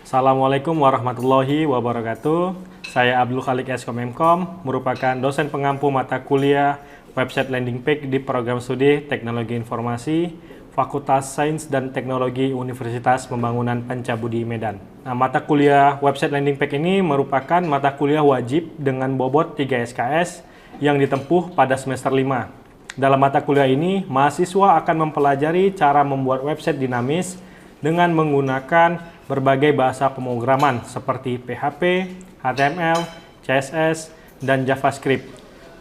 Assalamualaikum warahmatullahi wabarakatuh. Saya Abdul Khalik Eskom-Emkom, merupakan dosen pengampu mata kuliah website landing page di program studi Teknologi Informasi, Fakultas Sains dan Teknologi Universitas Pembangunan Pancabudi Medan. Nah, mata kuliah website landing page ini merupakan mata kuliah wajib dengan bobot 3 SKS yang ditempuh pada semester 5. Dalam mata kuliah ini, mahasiswa akan mempelajari cara membuat website dinamis dengan menggunakan berbagai bahasa pemrograman seperti PHP, HTML, CSS, dan JavaScript.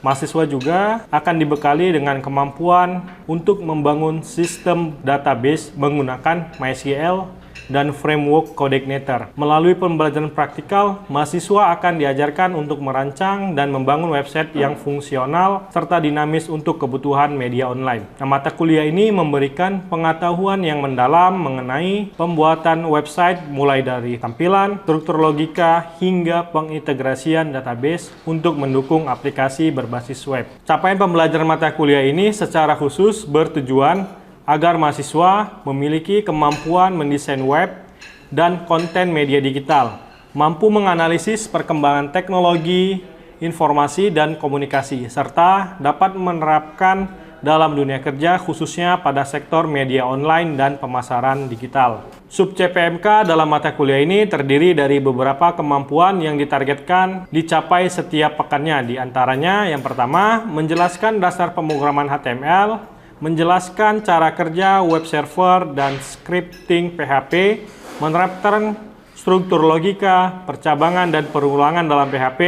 Mahasiswa juga akan dibekali dengan kemampuan untuk membangun sistem database menggunakan MySQL dan framework CodeIgniter. Melalui pembelajaran praktikal, mahasiswa akan diajarkan untuk merancang dan membangun website yang fungsional serta dinamis untuk kebutuhan media online. Nah, mata kuliah ini memberikan pengetahuan yang mendalam mengenai pembuatan website mulai dari tampilan, struktur logika, hingga pengintegrasian database untuk mendukung aplikasi berbasis web. Capaian pembelajaran mata kuliah ini secara khusus bertujuan agar mahasiswa memiliki kemampuan mendesain web dan konten media digital, mampu menganalisis perkembangan teknologi, informasi, dan komunikasi, serta dapat menerapkan dalam dunia kerja khususnya pada sektor media online dan pemasaran digital. Sub CPMK dalam mata kuliah ini terdiri dari beberapa kemampuan yang ditargetkan dicapai setiap pekannya. Di antaranya, yang pertama, menjelaskan dasar pemrograman HTML, menjelaskan cara kerja web server dan scripting PHP, menerapkan struktur logika, percabangan dan perulangan dalam PHP,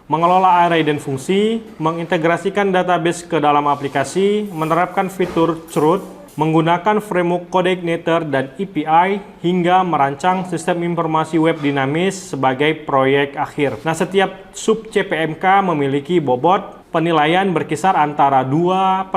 mengelola array dan fungsi, mengintegrasikan database ke dalam aplikasi, menerapkan fitur CRUD, menggunakan framework CodeIgniter dan API, hingga merancang sistem informasi web dinamis sebagai proyek akhir. Nah, setiap sub CPMK memiliki bobot penilaian berkisar antara 2%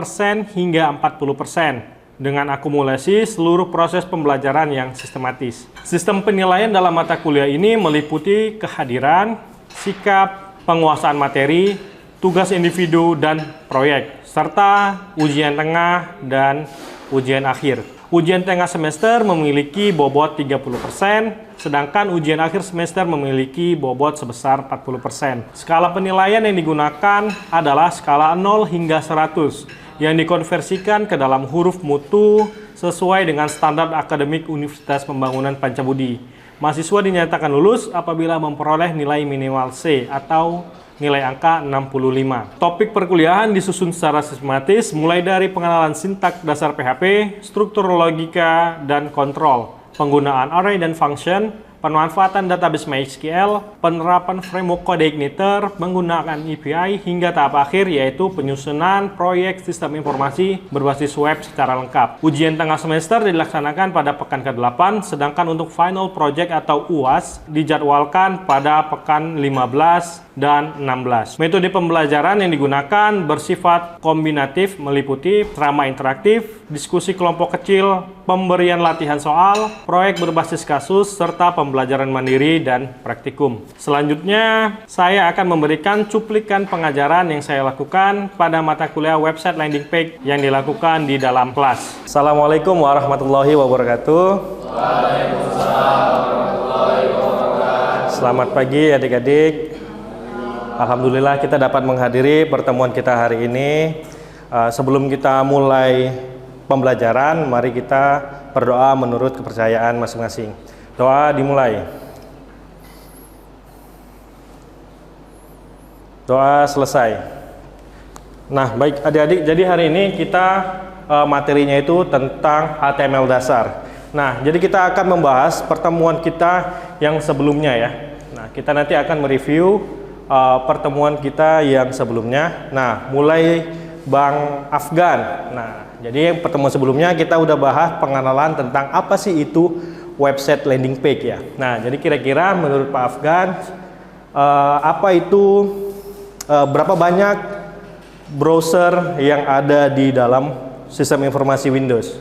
hingga 40% dengan akumulasi seluruh proses pembelajaran yang sistematis. Sistem penilaian dalam mata kuliah ini meliputi kehadiran, sikap, penguasaan materi, tugas individu dan proyek, serta ujian tengah dan ujian akhir. Ujian tengah semester memiliki bobot 30%, sedangkan ujian akhir semester memiliki bobot sebesar 40%. Skala penilaian yang digunakan adalah skala 0 hingga 100, yang dikonversikan ke dalam huruf mutu sesuai dengan standar akademik Universitas Pembangunan Pancabudi. Mahasiswa dinyatakan lulus apabila memperoleh nilai minimal C atau nilai angka 65. Topik perkuliahan disusun secara sistematis mulai dari pengenalan sintak dasar PHP, struktur logika dan kontrol, penggunaan array dan function, pemanfaatan database MySQL, penerapan framework CodeIgniter, menggunakan API, hingga tahap akhir yaitu penyusunan proyek sistem informasi berbasis web secara lengkap. Ujian tengah semester dilaksanakan pada pekan ke-8, sedangkan untuk final project atau UAS dijadwalkan pada pekan 15 dan 16. Metode pembelajaran yang digunakan bersifat kombinatif, meliputi ceramah interaktif, diskusi kelompok kecil, pemberian latihan soal, proyek berbasis kasus, serta pembelajaran mandiri dan praktikum. Selanjutnya, saya akan memberikan cuplikan pengajaran yang saya lakukan pada mata kuliah website landing page yang dilakukan di dalam kelas. Assalamualaikum warahmatullahi wabarakatuh. Waalaikumsalam warahmatullahi wabarakatuh. Selamat pagi adik-adik. Alhamdulillah kita dapat menghadiri pertemuan kita hari ini. Sebelum kita mulai pembelajaran, mari kita berdoa menurut kepercayaan masing-masing. Doa dimulai. Doa selesai. Nah, baik adik-adik, jadi hari ini kita materinya itu tentang HTML dasar. Nah, jadi kita akan membahas pertemuan kita yang sebelumnya ya. Nah, kita nanti akan mereview pertemuan kita yang sebelumnya. Nah, mulai Bang Afgan. Nah, jadi pertemuan sebelumnya kita udah bahas pengenalan tentang apa sih itu website landing page ya. Nah, jadi kira-kira menurut Pak Afgan apa itu berapa banyak browser yang ada di dalam sistem informasi Windows?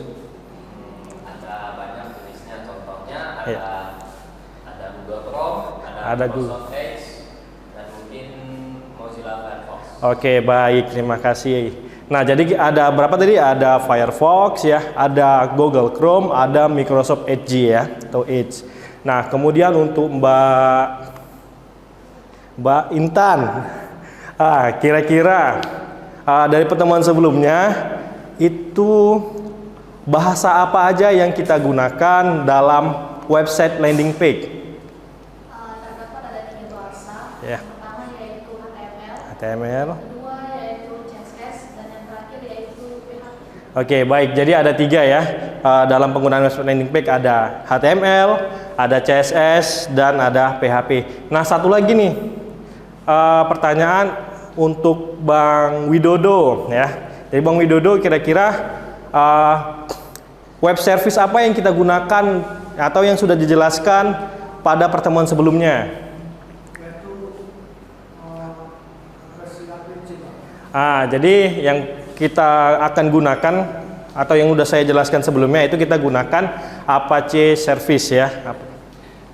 Ada banyak jenisnya, contohnya ada Ya. ada Google Chrome, Ada Microsoft Edge, dan mungkin Mozilla Firefox. Oke, baik, terima kasih. Nah, jadi ada berapa tadi? Ada Firefox ya, ada Google Chrome, ada Microsoft Edge ya, atau Edge. Nah, kemudian untuk Mbak Intan, kira-kira dari pertemuan sebelumnya itu bahasa apa aja yang kita gunakan dalam website landing page? Terdapat ada 3 bahasa. Ya. Yang pertama yaitu HTML, HTML. kedua yaitu CSS, dan yang terakhir yaitu PHP. Oke, baik. Jadi ada 3 ya. Dalam penggunaan website landing page ada HTML, ada CSS, dan ada PHP. Nah, satu lagi nih pertanyaan untuk Bang Widodo ya. Jadi Bang Widodo, kira-kira web service apa yang kita gunakan atau yang sudah dijelaskan pada pertemuan sebelumnya? Jadi yang kita akan gunakan atau yang sudah saya jelaskan sebelumnya itu kita gunakan Apache Service ya.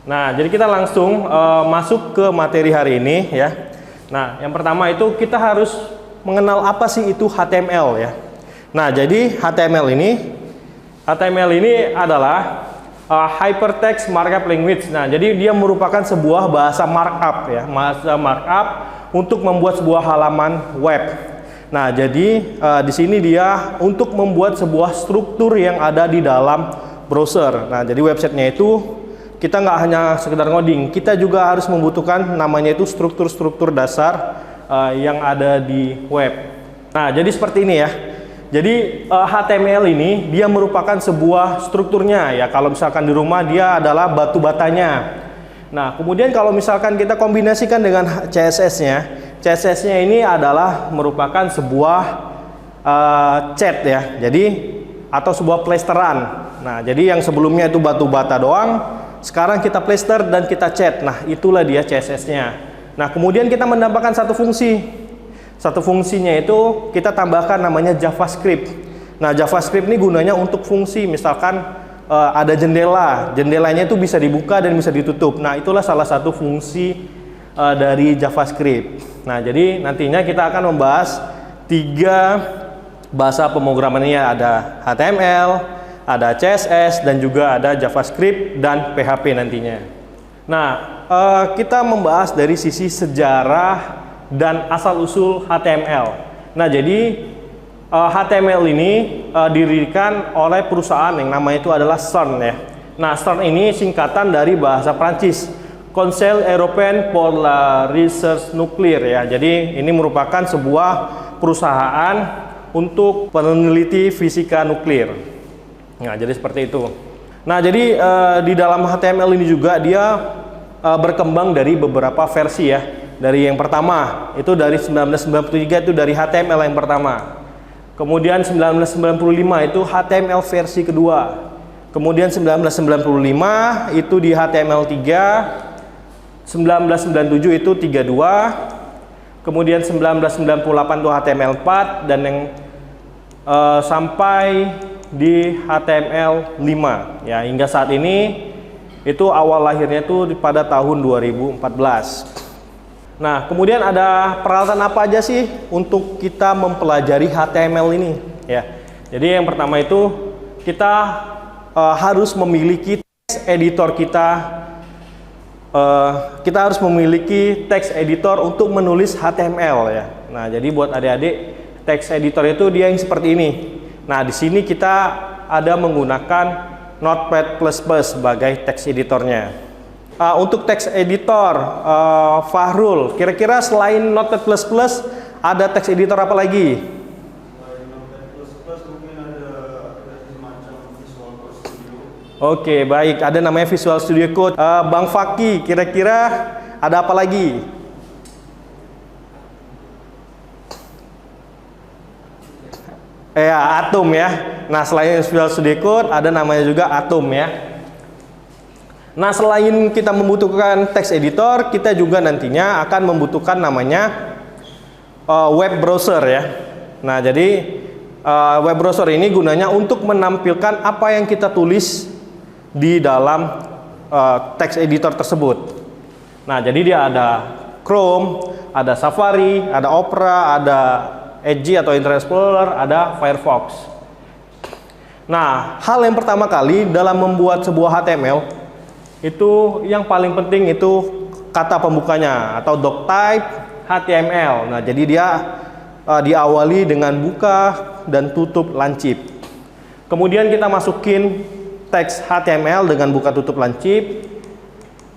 Nah, jadi kita langsung masuk ke materi hari ini ya. Nah, yang pertama itu kita harus mengenal apa sih itu HTML ya. Nah, jadi HTML ini adalah Hypertext Markup Language. Nah, jadi dia merupakan sebuah bahasa markup ya, bahasa markup untuk membuat sebuah halaman web. Nah, jadi di sini dia untuk membuat sebuah struktur yang ada di dalam browser. Nah, jadi websitenya itu kita nggak hanya sekedar ngoding, kita juga harus membutuhkan namanya itu struktur-struktur dasar yang ada di web. Nah, jadi seperti ini ya. Jadi HTML ini dia merupakan sebuah strukturnya ya. Kalau misalkan di rumah dia adalah batu batanya. Nah, kemudian kalau misalkan kita kombinasikan dengan CSS-nya ini adalah merupakan sebuah cat ya. Jadi atau sebuah plesteran. Nah, jadi yang sebelumnya itu batu bata doang, sekarang kita plester dan kita cat. Nah, itulah dia CSS-nya. Nah, kemudian kita menambahkan satu fungsi. Satu fungsinya itu kita tambahkan namanya JavaScript. Nah, JavaScript ini gunanya untuk fungsi. Misalkan ada jendela. Jendelanya itu bisa dibuka dan bisa ditutup. Nah, itulah salah satu fungsi dari JavaScript. Nah, jadi nantinya kita akan membahas 3 bahasa pemrogramannya. Ada HTML, ada CSS, dan juga ada JavaScript dan PHP nantinya. Nah, kita membahas dari sisi sejarah dan asal-usul HTML. Nah, jadi HTML ini didirikan oleh perusahaan yang namanya itu adalah CERN ya. Nah, CERN ini singkatan dari bahasa Prancis, Conseil Européen pour la Recherche Nucléaire ya. Jadi ini merupakan sebuah perusahaan untuk peneliti fisika nuklir. Nah, jadi seperti itu. Nah, jadi di dalam HTML ini juga dia berkembang dari beberapa versi ya. Dari yang pertama itu dari 1993 itu dari HTML yang pertama. Kemudian 1995 itu HTML versi kedua. Kemudian 1995 itu di HTML3. 1997 itu 32. Kemudian 1998 itu HTML4 dan yang sampai di HTML5 ya, hingga saat ini itu awal lahirnya itu pada tahun 2014. Nah, kemudian ada peralatan apa aja sih untuk kita mempelajari HTML ini ya. Jadi yang pertama itu kita harus memiliki text editor kita harus memiliki text editor untuk menulis HTML ya. Nah, jadi buat adik-adik text editor itu dia yang seperti ini. Nah, di sini kita ada menggunakan Notepad++ sebagai text editornya. Untuk text editor, Fahrul, kira-kira selain Notepad++ ada text editor apa lagi? Selain Notepad++ mungkin ada semacam Visual Code Studio. Oke, baik. Ada namanya Visual Studio Code. Bang Faki, kira-kira ada apa lagi? Ya, Atom ya. Nah, selain Visual Studio Code ada namanya juga Atom ya. Nah, selain kita membutuhkan text editor, kita juga nantinya akan membutuhkan namanya web browser ya. Nah, jadi web browser ini gunanya untuk menampilkan apa yang kita tulis di dalam text editor tersebut. Nah, jadi dia ada Chrome, ada Safari, ada Opera, ada Edge atau Internet Explorer, ada Firefox. Nah, hal yang pertama kali dalam membuat sebuah HTML itu yang paling penting itu kata pembukanya atau doc type HTML. Nah, jadi dia diawali dengan buka dan tutup lancip. Kemudian kita masukin teks HTML dengan buka tutup lancip.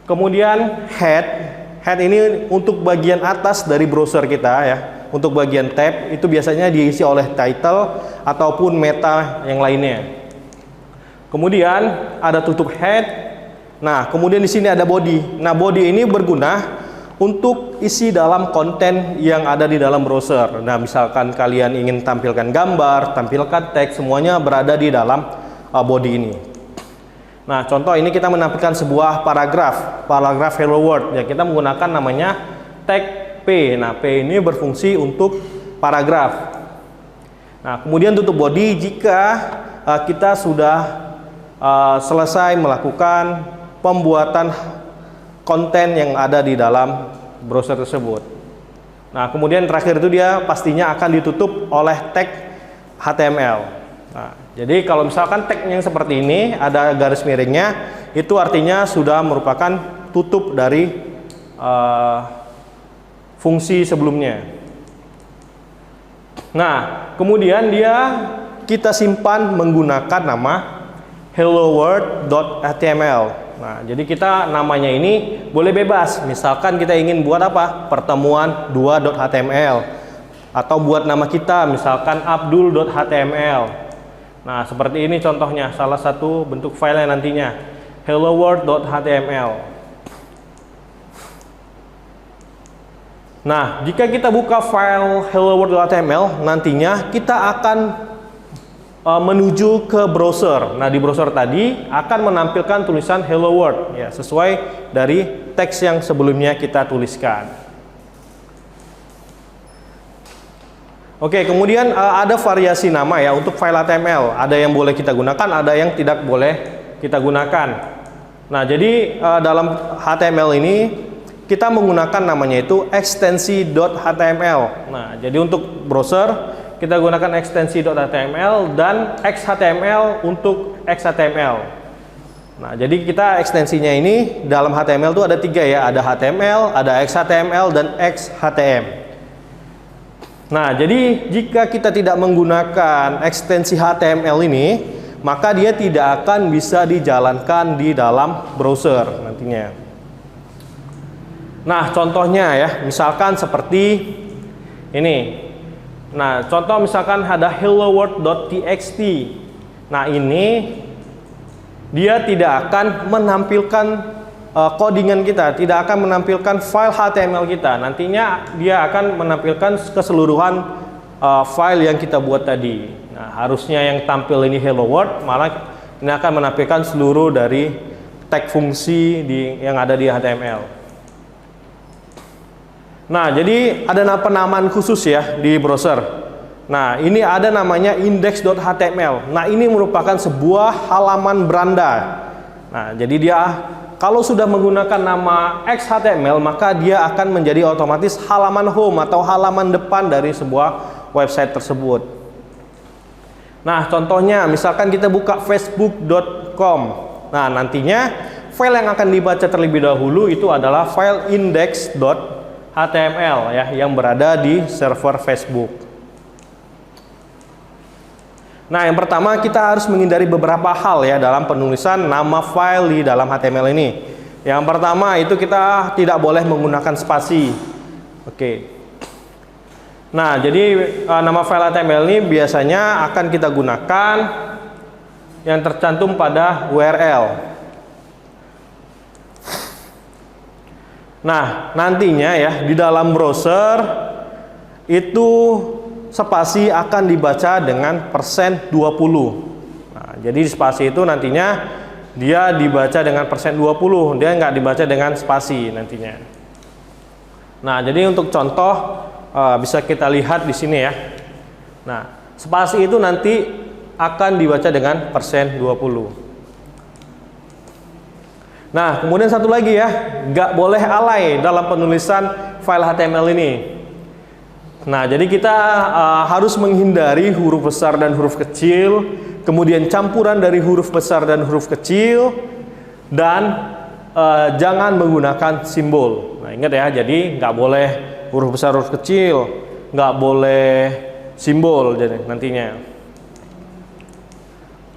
Kemudian head ini untuk bagian atas dari browser kita ya. Untuk bagian tab itu biasanya diisi oleh title ataupun meta yang lainnya. Kemudian ada tutup head. Nah, kemudian di sini ada body. Nah, body ini berguna untuk isi dalam konten yang ada di dalam browser. Nah, misalkan kalian ingin tampilkan gambar, tampilkan teks, semuanya berada di dalam body ini. Nah, contoh ini kita menampilkan sebuah paragraf hello world. Ya, kita menggunakan namanya tag P. Nah, P ini berfungsi untuk paragraf. Nah, kemudian tutup body jika kita sudah selesai melakukan pembuatan konten yang ada di dalam browser tersebut. Nah, kemudian terakhir itu dia pastinya akan ditutup oleh tag HTML. Nah, jadi kalau misalkan tag yang seperti ini ada garis miringnya, itu artinya sudah merupakan tutup dari fungsi sebelumnya. Nah, kemudian kita simpan menggunakan nama helloworld.html. Nah, jadi kita namanya ini boleh bebas. Misalkan kita ingin buat apa? Pertemuan 2.html atau buat nama kita misalkan abdul.html. Nah, seperti ini contohnya salah satu bentuk filenya nantinya helloworld.html. Nah, jika kita buka file helloworld.html, nantinya kita akan menuju ke browser. Nah, di browser tadi akan menampilkan tulisan hello world ya, sesuai dari teks yang sebelumnya kita tuliskan. Oke, kemudian ada variasi nama ya untuk file HTML. Ada yang boleh kita gunakan, ada yang tidak boleh kita gunakan. Nah, jadi dalam HTML ini kita menggunakan namanya itu ekstensi.html. Nah, jadi untuk browser kita gunakan ekstensi.html dan XHTML untuk XHTML. Nah, jadi kita ekstensinya ini dalam HTML itu ada 3 ya, ada HTML, ada XHTML dan XHTM. Nah, jadi jika kita tidak menggunakan ekstensi HTML ini, maka dia tidak akan bisa dijalankan di dalam browser nantinya. Nah, contohnya ya, misalkan seperti ini. Nah, contoh misalkan ada helloworld.txt. Nah, ini dia tidak akan menampilkan codingan kita, tidak akan menampilkan file HTML kita. Nantinya dia akan menampilkan keseluruhan file yang kita buat tadi. Nah, harusnya yang tampil ini hello world, malah ini akan menampilkan seluruh dari tag fungsi yang ada di HTML. Nah, jadi ada penamaan khusus ya di browser. Nah, ini ada namanya index.html. Nah, ini merupakan sebuah halaman beranda. Nah, jadi dia kalau sudah menggunakan nama XHTML, maka dia akan menjadi otomatis halaman home atau halaman depan dari sebuah website tersebut. Nah, contohnya misalkan kita buka facebook.com. Nah, nantinya file yang akan dibaca terlebih dahulu itu adalah file index.html ya, yang berada di server Facebook. Nah, yang pertama kita harus menghindari beberapa hal ya dalam penulisan nama file di dalam HTML ini. Yang pertama itu kita tidak boleh menggunakan spasi. Oke. Nah, jadi nama file HTML ini biasanya akan kita gunakan yang tercantum pada URL. Nah, nantinya ya di dalam browser itu spasi akan dibaca dengan %20. Nah, jadi spasi itu nantinya dia dibaca dengan %20, dia nggak dibaca dengan spasi nantinya. Nah, jadi untuk contoh bisa kita lihat di sini ya. Nah, spasi itu nanti akan dibaca dengan %20. Nah, kemudian satu lagi ya, nggak boleh alay dalam penulisan file HTML ini. Nah, jadi kita harus menghindari huruf besar dan huruf kecil, kemudian campuran dari huruf besar dan huruf kecil, dan jangan menggunakan simbol. Nah, ingat ya, jadi nggak boleh huruf besar, huruf kecil, nggak boleh simbol jadi nantinya.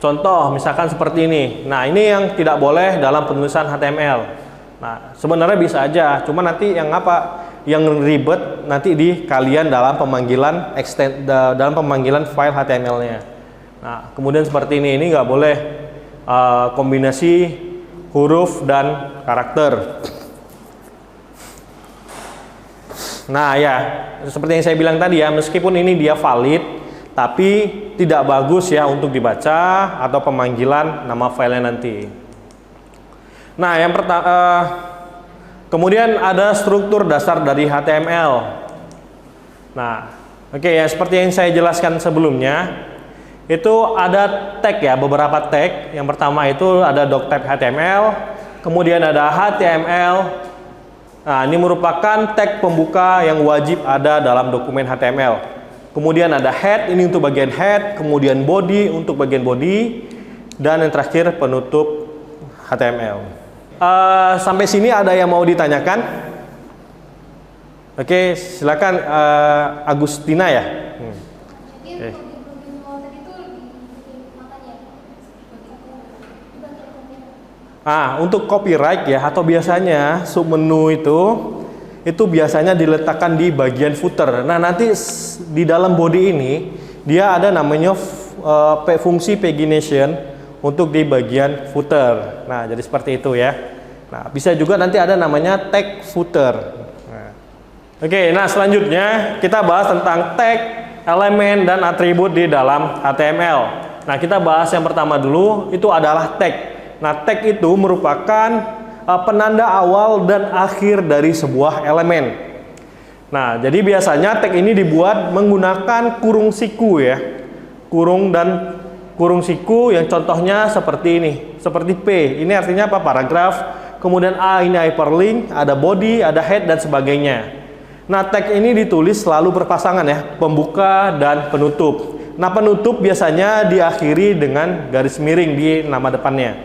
Contoh misalkan seperti ini. Nah, ini yang tidak boleh dalam penulisan HTML. Nah, sebenarnya bisa aja, cuma nanti yang apa? Yang ribet nanti di kalian dalam pemanggilan dalam pemanggilan file HTML-nya. Nah, kemudian seperti ini nggak boleh kombinasi huruf dan karakter. Nah ya, seperti yang saya bilang tadi ya, meskipun ini dia valid, tapi tidak bagus ya untuk dibaca atau pemanggilan nama filenya nanti. Nah, yang pertama, kemudian ada struktur dasar dari HTML. Nah, oke ya, seperti yang saya jelaskan sebelumnya, itu ada tag ya, beberapa tag. Yang pertama itu ada doctype HTML, kemudian ada HTML. Nah, ini merupakan tag pembuka yang wajib ada dalam dokumen HTML. Kemudian ada head, ini untuk bagian head, kemudian body untuk bagian body, dan yang terakhir penutup HTML. Sampai sini ada yang mau ditanyakan? Oke, silakan Agustina ya. Jadi untuk di tadi itu di makanya di bagian komen. Untuk copyright ya, atau biasanya submenu itu biasanya diletakkan di bagian footer. Nah, nanti di dalam body ini dia ada namanya fungsi pagination untuk di bagian footer. Nah, jadi seperti itu ya. Nah, bisa juga nanti ada namanya tag footer. Nah. Oke, nah selanjutnya kita bahas tentang tag, elemen, dan atribut di dalam HTML. Nah, kita bahas yang pertama dulu, itu adalah tag. Nah, tag itu merupakan penanda awal dan akhir dari sebuah elemen. Nah, jadi biasanya tag ini dibuat menggunakan kurung siku ya. Kurung siku yang contohnya seperti ini, seperti P. Ini artinya apa? Paragraf. Kemudian A ini hyperlink, ada body, ada head dan sebagainya. Nah, tag ini ditulis selalu berpasangan ya, pembuka dan penutup. Nah, penutup biasanya diakhiri dengan garis miring di nama depannya.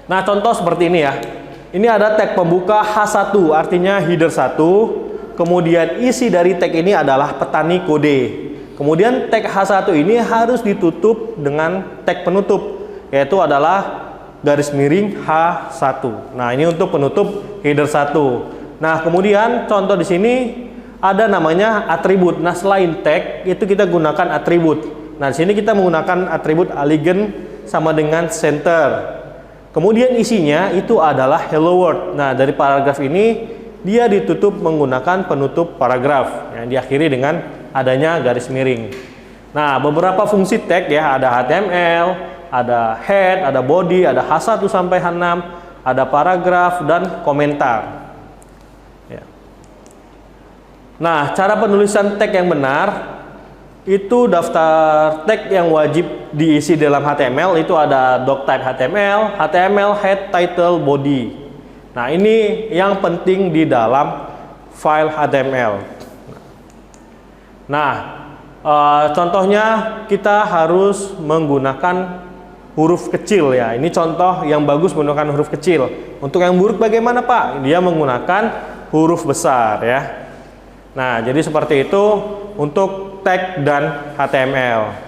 Nah, contoh seperti ini ya. Ini ada tag pembuka H1, artinya header 1. Kemudian isi dari tag ini adalah petani kode. Kemudian tag H1 ini harus ditutup dengan tag penutup, yaitu adalah garis miring H1. Nah, ini untuk penutup header 1. Nah, kemudian contoh di sini ada namanya atribut. Nah, selain tag itu kita gunakan atribut. Nah, di sini kita menggunakan atribut aligned sama dengan center. Kemudian isinya itu adalah hello world. Nah, dari paragraf ini dia ditutup menggunakan penutup paragraf yang diakhiri dengan adanya garis miring. Nah, beberapa fungsi tag ya, ada HTML, ada head, ada body, ada H1 sampai H6, ada paragraf dan komentar. Ya. Nah, cara penulisan tag yang benar itu daftar tag yang wajib diisi dalam HTML itu ada doctype HTML, HTML head, title, body. Nah, ini yang penting di dalam file HTML. Nah, contohnya kita harus menggunakan huruf kecil ya. Ini contoh yang bagus menggunakan huruf kecil. Untuk yang buruk bagaimana Pak? Dia menggunakan huruf besar ya. Nah, jadi seperti itu untuk tag dan HTML.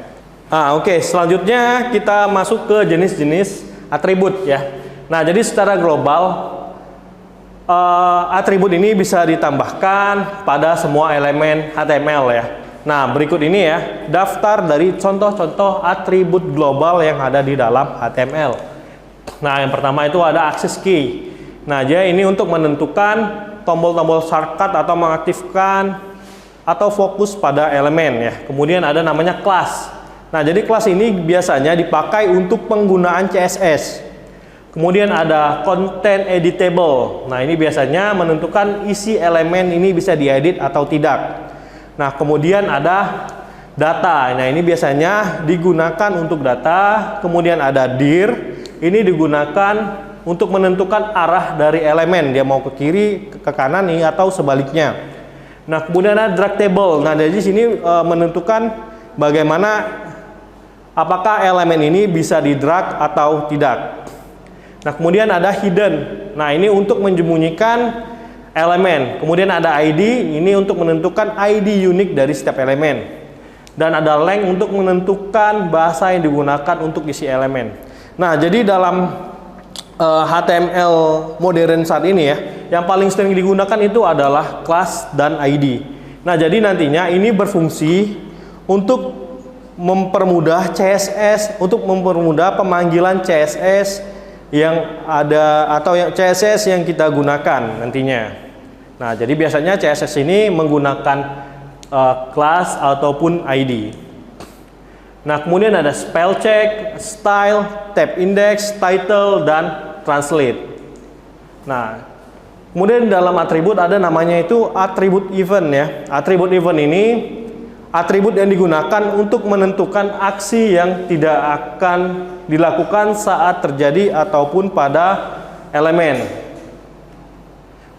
Oke, selanjutnya kita masuk ke jenis-jenis atribut ya. Nah, jadi secara global atribut ini bisa ditambahkan pada semua elemen HTML ya. Nah, berikut ini ya daftar dari contoh-contoh atribut global yang ada di dalam HTML. Nah, yang pertama itu ada access key. Nah, jadi ini untuk menentukan tombol-tombol shortcut atau mengaktifkan atau fokus pada elemen ya. Kemudian ada namanya class. Nah, jadi kelas ini biasanya dipakai untuk penggunaan CSS. Kemudian ada content editable. Nah, ini biasanya menentukan isi elemen ini bisa diedit atau tidak. Nah, kemudian ada data. Nah, ini biasanya digunakan untuk data. Kemudian ada dir. Ini digunakan untuk menentukan arah dari elemen. Dia mau ke kiri, ke kanan nih atau sebaliknya. Nah, kemudian ada drag table. Nah, dari sini menentukan bagaimana apakah elemen ini bisa di drag atau tidak. Nah, kemudian ada hidden. Nah, ini untuk menyembunyikan elemen. Kemudian ada ID, ini untuk menentukan ID unik dari setiap elemen. Dan ada length untuk menentukan bahasa yang digunakan untuk isi elemen. Nah, jadi dalam HTML modern saat ini ya, yang paling sering digunakan itu adalah class dan ID. Nah, jadi nantinya ini berfungsi untuk mempermudah CSS, untuk mempermudah pemanggilan CSS yang ada atau yang CSS yang kita gunakan nantinya. Nah, jadi biasanya CSS ini menggunakan class ataupun ID. Nah, kemudian ada spell check, style, tab index, title, dan translate. Nah, kemudian dalam atribut ada namanya itu atribut event ya. Atribut event ini atribut yang digunakan untuk menentukan aksi yang tidak akan dilakukan saat terjadi ataupun pada elemen.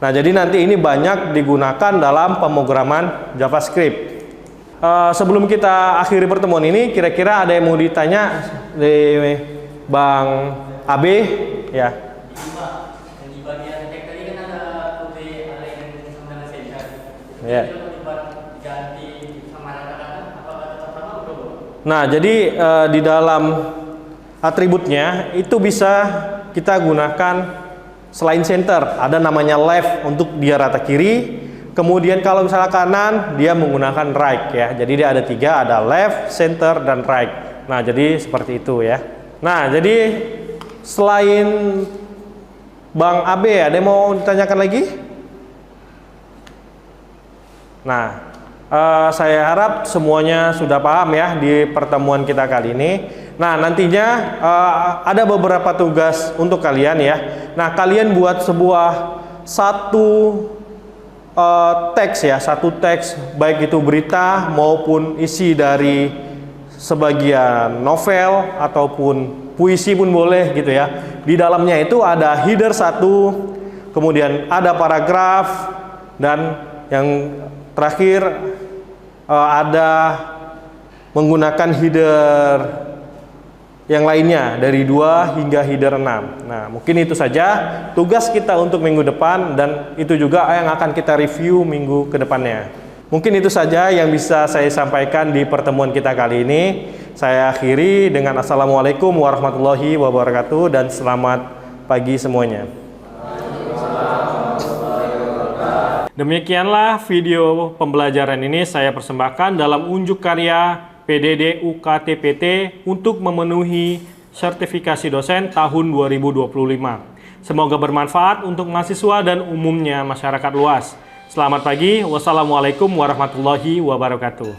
Nah, jadi nanti ini banyak digunakan dalam pemrograman JavaScript. Sebelum kita akhiri pertemuan ini, kira-kira ada yang mau ditanya di Bang AB ya? Di bagian tag tadi kan ada kode alignment sama center. Ya. Ganti sama kata-kata apakah tetap sama atau belum? Nah, jadi di dalam atributnya itu bisa kita gunakan selain center, ada namanya left untuk dia rata kiri. Kemudian kalau misalnya kanan, dia menggunakan right ya. Jadi dia ada 3, ada left, center, dan right. Nah, jadi seperti itu ya. Nah, jadi selain Bang AB, ada yang mau ditanyakan lagi? Nah, saya harap semuanya sudah paham ya di pertemuan kita kali ini. Nah, nantinya ada beberapa tugas untuk kalian ya. Nah, kalian buat satu teks ya, satu teks baik itu berita maupun isi dari sebagian novel ataupun puisi pun boleh gitu ya. Di dalamnya itu ada header 1, kemudian ada paragraf, dan yang terakhir ada menggunakan header yang lainnya dari 2 hingga header 6. Nah, mungkin itu saja tugas kita untuk minggu depan, dan itu juga yang akan kita review minggu ke depannya. Mungkin itu saja yang bisa saya sampaikan di pertemuan kita kali ini. Saya akhiri dengan assalamualaikum warahmatullahi wabarakatuh dan selamat pagi semuanya. Demikianlah video pembelajaran ini saya persembahkan dalam unjuk karya PDD UKTPT untuk memenuhi sertifikasi dosen tahun 2025. Semoga bermanfaat untuk mahasiswa dan umumnya masyarakat luas. Selamat pagi, wassalamualaikum warahmatullahi wabarakatuh.